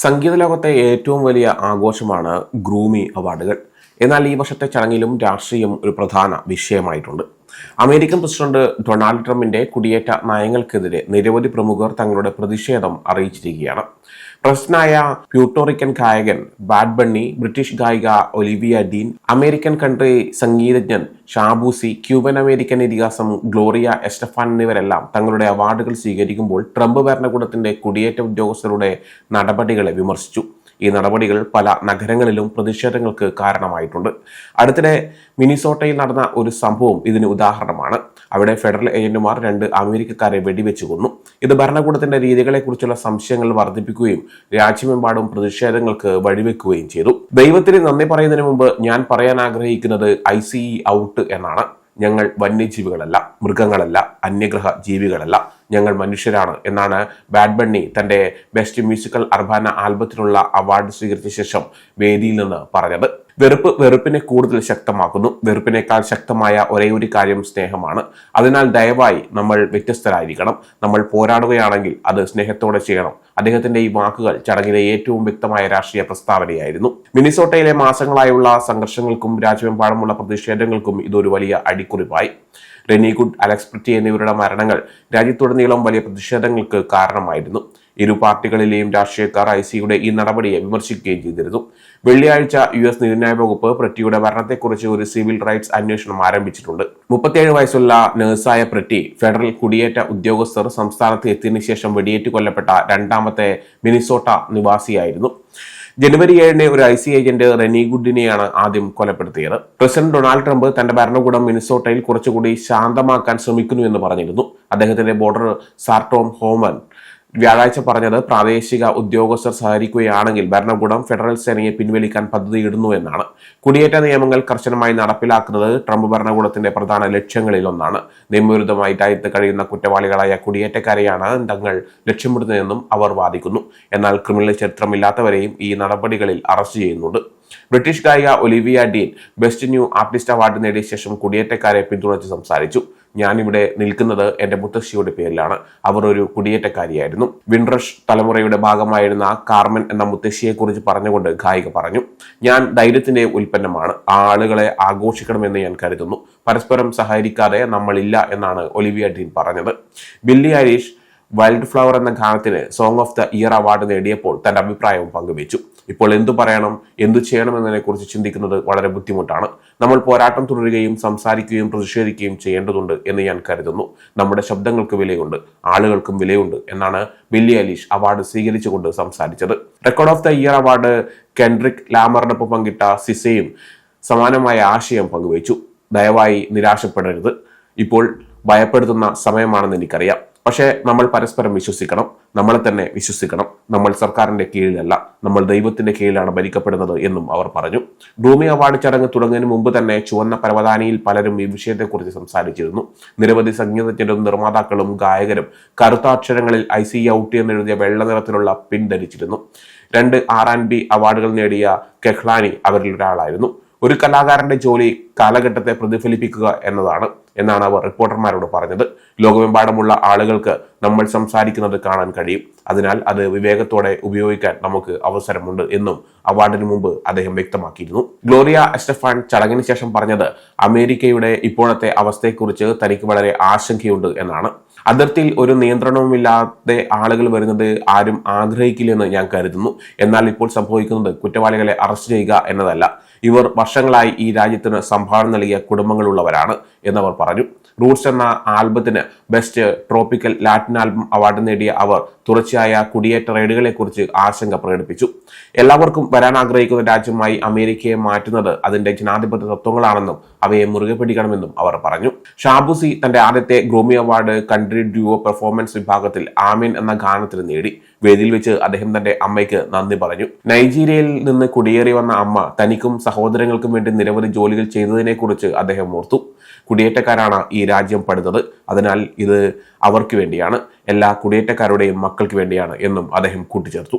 സംഗീത ലോകത്തെ ഏറ്റവും വലിയ ആഘോഷമാണ് ഗ്രൂമി അവാർഡുകൾ. എന്നാൽ ഈ വർഷത്തെ ചടങ്ങിലും രാഷ്ട്രീയം ഒരു പ്രധാന വിഷയമായിട്ടുണ്ട്. അമേരിക്കൻ പ്രസിഡന്റ് ഡൊണാൾഡ് ട്രംപിന്റെ കുടിയേറ്റ നയങ്ങൾക്കെതിരെ നിരവധി പ്രമുഖർ തങ്ങളുടെ പ്രതിഷേധം അറിയിച്ചിരിക്കുകയാണ്. പ്രശസ്തനായ പ്യൂട്ടോറിക്കൻ ഗായകൻ ബാഡ് ബണ്ണി, ബ്രിട്ടീഷ് ഗായിക ഒലിവിയ ഡീൻ, അമേരിക്കൻ കൺട്രി സംഗീതജ്ഞൻ ഷാബൂസി, ക്യൂബൻ അമേരിക്കൻ ഇതിഹാസം ഗ്ലോറിയ എസ്റ്റഫാൻ എന്നിവരെല്ലാം തങ്ങളുടെ അവാർഡുകൾ സ്വീകരിക്കുമ്പോൾ ട്രംപ് ഭരണകൂടത്തിന്റെ കുടിയേറ്റ ഉദ്യോഗസ്ഥരുടെ നടപടികളെ വിമർശിച്ചു. ഈ നടപടികൾ പല നഗരങ്ങളിലും പ്രതിഷേധങ്ങൾക്ക് കാരണമായിട്ടുണ്ട്. അടുത്തിടെ മിനിസോട്ടയിൽ നടന്ന ഒരു സംഭവം ഇതിന് ഉദാഹരണമാണ്. അവിടെ ഫെഡറൽ ഏജന്റുമാർ 2 അമേരിക്കക്കാരെ വെടിവെച്ചു കൊന്നു. ഇത് ഭരണകൂടത്തിന്റെ രീതികളെക്കുറിച്ചുള്ള സംശയങ്ങൾ വർദ്ധിപ്പിക്കുകയും രാജ്യമെമ്പാടും പ്രതിഷേധങ്ങൾക്ക് വഴിവെക്കുകയും ചെയ്തു. ദൈവത്തിന് നന്ദി പറയുന്നതിന് മുമ്പ് ഞാൻ പറയാൻ ആഗ്രഹിക്കുന്നത് ICE ഔട്ട് എന്നാണ്. ഞങ്ങൾ വന്യജീവികളല്ല, മൃഗങ്ങളല്ല, അന്യഗ്രഹ ജീവികളല്ല, ഞങ്ങൾ മനുഷ്യരാണ് എന്നാണ് ബാഡ് ബണ്ണി തന്റെ ബെസ്റ്റ് മ്യൂസിക്കൽ അർബാന ആൽബത്തിനുള്ള അവാർഡ് സ്വീകരിച്ച ശേഷം വേദിയിൽ നിന്ന് പറഞ്ഞത്. വെറുപ്പ് വെറുപ്പിനെ കൂടുതൽ ശക്തമാക്കുന്നു. വെറുപ്പിനേക്കാൾ ശക്തമായ ഒരേ ഒരു കാര്യം സ്നേഹമാണ്. അതിനാൽ ദയവായി നമ്മൾ വ്യത്യസ്തരായിരിക്കണം. നമ്മൾ പോരാടുകയാണെങ്കിൽ അത് സ്നേഹത്തോടെ ചെയ്യണം. അദ്ദേഹത്തിന്റെ ഈ വാക്കുകൾ ചടങ്ങിലെ ഏറ്റവും വ്യക്തമായ രാഷ്ട്രീയ പ്രസ്താവനയായിരുന്നു. മിനിസോട്ടയിലെ മാസങ്ങളായുള്ള സംഘർഷങ്ങൾക്കും രാജ്യമെമ്പാടുമുള്ള പ്രതിഷേധങ്ങൾക്കും ഇതൊരു വലിയ അടിക്കുറിപ്പായി. റെനി ഗുഡ്, അലക്സ് പ്രിറ്റി എന്നിവരുടെ മരണങ്ങൾ രാജ്യത്തുടനീളം വലിയ പ്രതിഷേധങ്ങൾക്ക് കാരണമായിരുന്നു. ഇരു പാർട്ടികളിലെയും രാഷ്ട്രീയക്കാർ ICEയുടെ ഈ നടപടിയെ വിമർശിക്കുകയും ചെയ്തിരുന്നു. വെള്ളിയാഴ്ച US നീതിന്യായ വകുപ്പ് പ്രിറ്റിയുടെ മരണത്തെക്കുറിച്ച് ഒരു സിവിൽ റൈറ്റ്സ് അന്വേഷണം ആരംഭിച്ചിട്ടുണ്ട്. 37 വയസ്സുള്ള നഴ്സായ പ്രിറ്റി ഫെഡറൽ കുടിയേറ്റ ഉദ്യോഗസ്ഥർ സംസ്ഥാനത്ത് എത്തിയതിനു ശേഷം വെടിയേറ്റ് കൊല്ലപ്പെട്ട 2ാമത്തെ മിനിസോട്ട നിവാസിയായിരുന്നു. ജനുവരി 7 ഒരു ICE ഏജന്റ് റെനി ഗുഡിനെയാണ് ആദ്യം കൊലപ്പെടുത്തിയത്. പ്രസിഡന്റ് ഡൊണാൾഡ് ട്രംപ് തന്റെ ഭരണകൂടം മിനിസോട്ടയിൽ കുറച്ചുകൂടി ശാന്തമാക്കാൻ ശ്രമിക്കുന്നു എന്ന് പറഞ്ഞിരുന്നു. അദ്ദേഹത്തിന്റെ ബോർഡർ സാർട്ടോം ഹോമൻ വ്യാഴാഴ്ച പറഞ്ഞത് പ്രാദേശിക ഉദ്യോഗസ്ഥർ സഹകരിക്കുകയാണെങ്കിൽ ഭരണകൂടം ഫെഡറൽ സേനയെ പിൻവലിക്കാൻ പദ്ധതിയിടുന്നു എന്നാണ്. കുടിയേറ്റ നിയമങ്ങൾ കർശനമായി നടപ്പിലാക്കുന്നത് ട്രംപ് ഭരണകൂടത്തിന്റെ പ്രധാന ലക്ഷ്യങ്ങളിൽ ഒന്നാണ്. നിയമവിരുദ്ധമായി രാജ്യത്ത് കഴിയുന്ന കുറ്റവാളികളായ കുടിയേറ്റക്കാരെയാണ് തങ്ങൾ ലക്ഷ്യമിടുന്നതെന്നും അവർ വാദിക്കുന്നു. എന്നാൽ ക്രിമിനൽ ചരിത്രമില്ലാത്തവരെയും ഈ നടപടികളിൽ അറസ്റ്റ് ചെയ്യുന്നുണ്ട്. ബ്രിട്ടീഷ് ഗായിക Olivia Dean best new artist award നേടിയ ശേഷം കുടിയേറ്റക്കാരെ പിന്തുണച്ച് സംസാരിച്ചു. ഞാനിവിടെ നിൽക്കുന്നത് എന്റെ മുത്തശ്ശിയുടെ പേരിലാണ്. അവർ ഒരു കുടിയേറ്റക്കാരിയായിരുന്നു. വിൻറഷ് തലമുറയുടെ ഭാഗമായിരുന്ന കാർമൻ എന്ന മുത്തശ്ശിയെക്കുറിച്ച് പറഞ്ഞുകൊണ്ട് ഗായിക പറഞ്ഞു, ഞാൻ ധൈര്യത്തിന്റെ ഉൽപ്പന്നമാണ്. ആ ആളുകളെ ആഘോഷിക്കണമെന്ന് ഞാൻ കരുതുന്നു. പരസ്പരം സഹകരിക്കാതെ നമ്മളില്ല എന്നാണ് ഒലിവിയ ഡീൻ പറഞ്ഞത്. ബില്ലി ഐരിഷ് വൈൽഡ് ഫ്ലവർ എന്ന ഗാനത്തിന് song of the year award നേടിയപ്പോൾ തന്റെ അഭിപ്രായവും പങ്കുവച്ചു. ഇപ്പോൾ എന്തു പറയണം, എന്തു ചെയ്യണം എന്നതിനെ കുറിച്ച് ചിന്തിക്കുന്നത് വളരെ ബുദ്ധിമുട്ടാണ്. നമ്മൾ പോരാട്ടം തുടരുകയും സംസാരിക്കുകയും പ്രതിഷേധിക്കുകയും ചെയ്യേണ്ടതുണ്ട് എന്ന് ഞാൻ കരുതുന്നു. നമ്മുടെ ശബ്ദങ്ങൾക്ക് വിലയുണ്ട്, ആളുകൾക്കും വിലയുണ്ട് എന്നാണ് ബില്ലി ഐലിഷ് അവാർഡ് സ്വീകരിച്ചുകൊണ്ട് സംസാരിച്ചത്. Record of the year award Kendrick ലാമറിനൊപ്പം പങ്കിട്ട സിസയും സമാനമായ ആശയം പങ്കുവച്ചു. ദയവായി നിരാശപ്പെടരുത്. ഇപ്പോൾ ഭയപ്പെടുത്തുന്ന സമയമാണെന്ന് എനിക്കറിയാം. പക്ഷേ നമ്മൾ പരസ്പരം വിശ്വസിക്കണം, നമ്മളെ തന്നെ വിശ്വസിക്കണം. നമ്മൾ സർക്കാരിന്റെ കീഴിലല്ല, നമ്മൾ ദൈവത്തിന്റെ കീഴിലാണ് ഭരിക്കപ്പെടുന്നത് എന്നും അവർ പറഞ്ഞു. ഗ്രൂമി അവാർഡ് ചടങ്ങ് തുടങ്ങുന്നതിന് മുമ്പ് തന്നെ ചുവന്ന പരവതാനിയിൽ പലരും ഈ വിഷയത്തെക്കുറിച്ച് സംസാരിച്ചിരുന്നു. നിരവധി സംഗീതജ്ഞരും നിർമ്മാതാക്കളും ഗായകരും കറുത്ത അക്ഷരങ്ങളിൽ ICE ഔട്ട് എന്നെഴുതിയ വെള്ള നിറത്തിലുള്ള പിൻ ധരിച്ചിരുന്നു. 2 R&B അവാർഡുകൾ നേടിയ കെഹ്ലാനി അവരിൽ ഒരാളായിരുന്നു. ഒരു കലാകാരന്റെ ജോലി കാലഘട്ടത്തെ പ്രതിഫലിപ്പിക്കുക എന്നാണ് അവർ റിപ്പോർട്ടർമാരോട് പറഞ്ഞത്. ലോകമെമ്പാടുമുള്ള ആളുകൾക്ക് നമ്മൾ സംസാരിക്കുന്നത് കാണാൻ കഴിയും. അതിനാൽ അത് വിവേകത്തോടെ ഉപയോഗിക്കാൻ നമുക്ക് അവസരമുണ്ട് എന്നും അവാർഡിന് മുമ്പ് അദ്ദേഹം വ്യക്തമാക്കിയിരുന്നു. ഗ്ലോറിയ എസ്റ്റഫാൻ ചടങ്ങിന് ശേഷം പറഞ്ഞത് അമേരിക്കയുടെ ഇപ്പോഴത്തെ അവസ്ഥയെക്കുറിച്ച് തനിക്ക് വളരെ ആശങ്കയുണ്ട് എന്നാണ്. അതിർത്തിയിൽ ഒരു നിയന്ത്രണവുമില്ലാതെ ആളുകൾ വരുന്നത് ആരും ആഗ്രഹിക്കില്ലെന്ന് ഞാൻ കരുതുന്നു. എന്നാൽ ഇപ്പോൾ സംഭവിക്കുന്നത് കുറ്റവാളികളെ അറസ്റ്റ് ചെയ്യുക എന്നതല്ല. ഇവർ വർഷങ്ങളായി ഈ രാജ്യത്തിന് സംഭാവന നൽകിയ കുടുംബങ്ങളുള്ളവരാണ് എന്നവർ പറഞ്ഞു. റൂട്ട്സ് എന്ന ആൽബത്തിന് best tropical Latin album award നേടിയ അവർ തുടർച്ചയായ കുടിയേറ്റ റെയ്ഡുകളെ കുറിച്ച് ആശങ്ക പ്രകടിപ്പിച്ചു. എല്ലാവർക്കും വരാൻ ആഗ്രഹിക്കുന്ന രാജ്യമായി അമേരിക്കയെ മാറ്റുന്നത് അതിന്റെ ജനാധിപത്യ തത്വങ്ങളാണെന്നും അവയെ മുറുകെ പിടിക്കണമെന്നും അവർ പറഞ്ഞു. ഷാബുസി തന്റെ ആദ്യത്തെ ഗ്രൂമി അവാർഡ് കൺട്രി ഡ്യുവോ പെർഫോമൻസ് വിഭാഗത്തിൽ ആമീൻ എന്ന ഗാനത്തിന് നേടി. വേദിയിൽ വെച്ച് അദ്ദേഹം തന്റെ അമ്മയ്ക്ക് നന്ദി പറഞ്ഞു. നൈജീരിയയിൽ നിന്ന് കുടിയേറി വന്ന അമ്മ തനിക്കും സഹോദരങ്ങൾക്കും വേണ്ടി നിരവധി ജോലികൾ ചെയ്തതിനെ കുറിച്ച് അദ്ദേഹം ഓർത്തു. കുടിയേറ്റക്കാരാണ് ഈ രാജ്യം പണിതത്, അതിനാൽ ഇത് അവർക്ക് വേണ്ടിയാണ്, എല്ലാ കുടിയേറ്റക്കാരുടെയും മക്കൾക്ക് വേണ്ടിയാണ് എന്നും അദ്ദേഹം കൂട്ടിച്ചേർത്തു.